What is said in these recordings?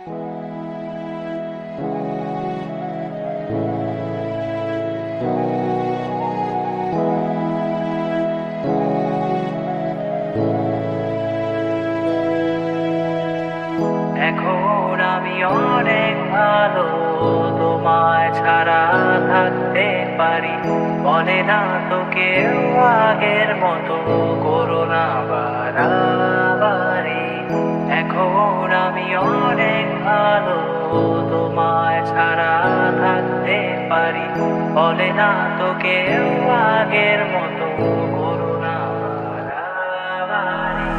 এখন আমি অনেক ভালো, তোমায় ছাড়া থাকতে পারি। বলে না তো কেউ আগের মতো করো না বাড়াবাড়ি। এখন আমি অনেক ভালো, তোমায় ছাড়া থাকতে পারি। বলে না তো কেউ আগের মতো করো না বাড়াবাড়ি।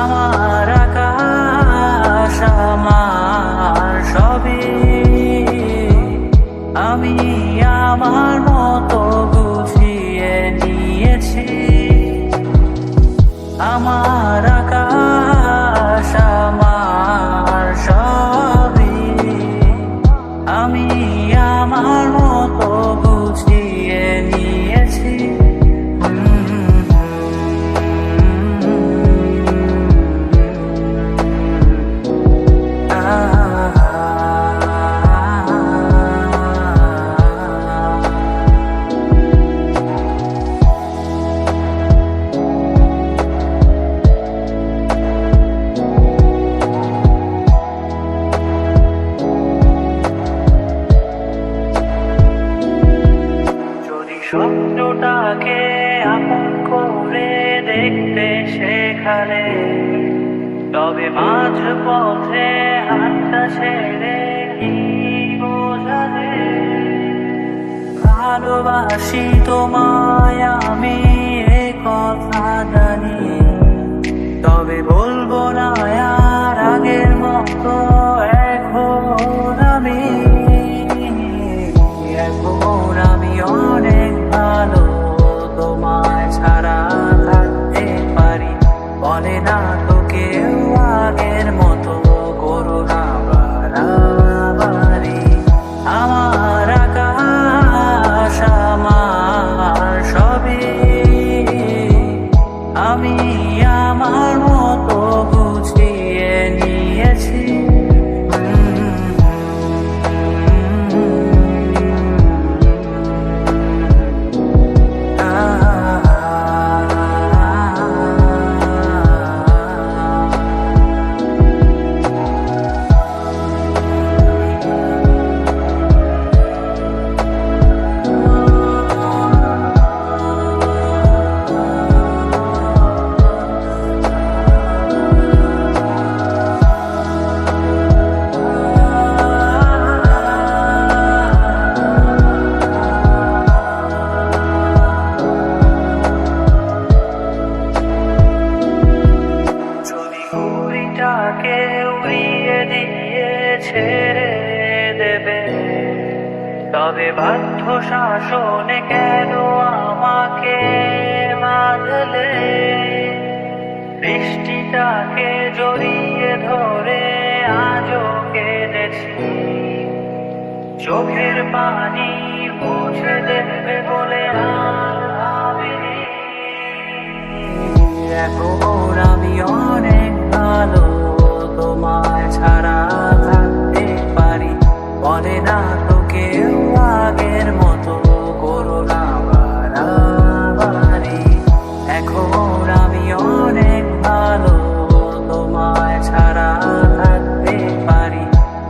আমার আকাশ আমার সবই, আমি আমার মতো গুছিয়ে নিয়েছি। আমার আকাশ আমার সবই, আমি আমার মতো গুছিয়ে নিয়েছি। স্বপ্নটাকে আপন করে দেখতে শেখালে, তবে মাঝ পথে হাতটা ছেড়ে কি বোঝালে? ভালোবাসি তোমায় আমি, এ কথা জানি, তবে বলবো না আর আগের মতো। এখন আমি অনেক ভালো, তোমায় ছাড়া থাকতে পারি। বলে না তো কেউ আগের মতো করো না বাড়াবাড়ি। আমার আকাশ আমার সবই, আমি আমার মতো গুছিয়ে নিয়েছি। ঘুড়িটাকে উড়িয়ে দিয়ে ছেড়ে দেবে, তবে বাধ্য শাসনে কেন আমাকে বাঁধলে? বৃষ্টিটাকে জড়িয়ে ধরে আজও কেঁদেছি, চোখের পানি মুছে দেবে বলে আর ভাবিনি। এখন আমি অনেক ভালো, তোমায় ছাড়া থাকতে পারি। বলে না তো কেউ আগের মতো করো না বাড়াবাড়ি। এখন আমি অনেক ভালো, তোমায় ছাড়া থাকতে পারি।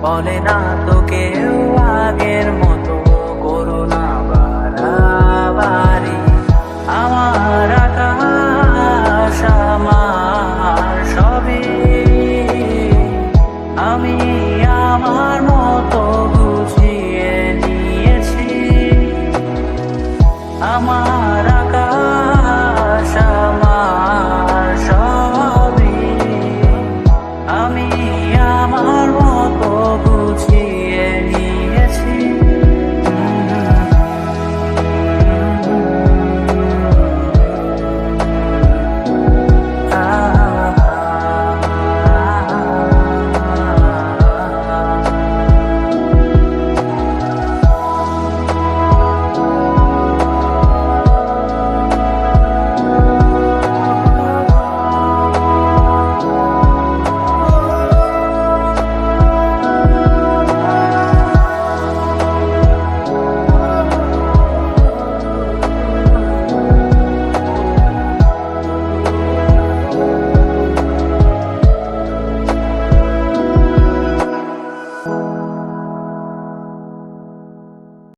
বলে না তো কেউ আগের মতো করো না বাড়াবাড়ি। আমার আকাশ আমার সবই, আমি আমার মতো গুছিয়ে নিয়েছি। আমার আকাশ আমার সবই, আমি আমার মতো গুছিয়ে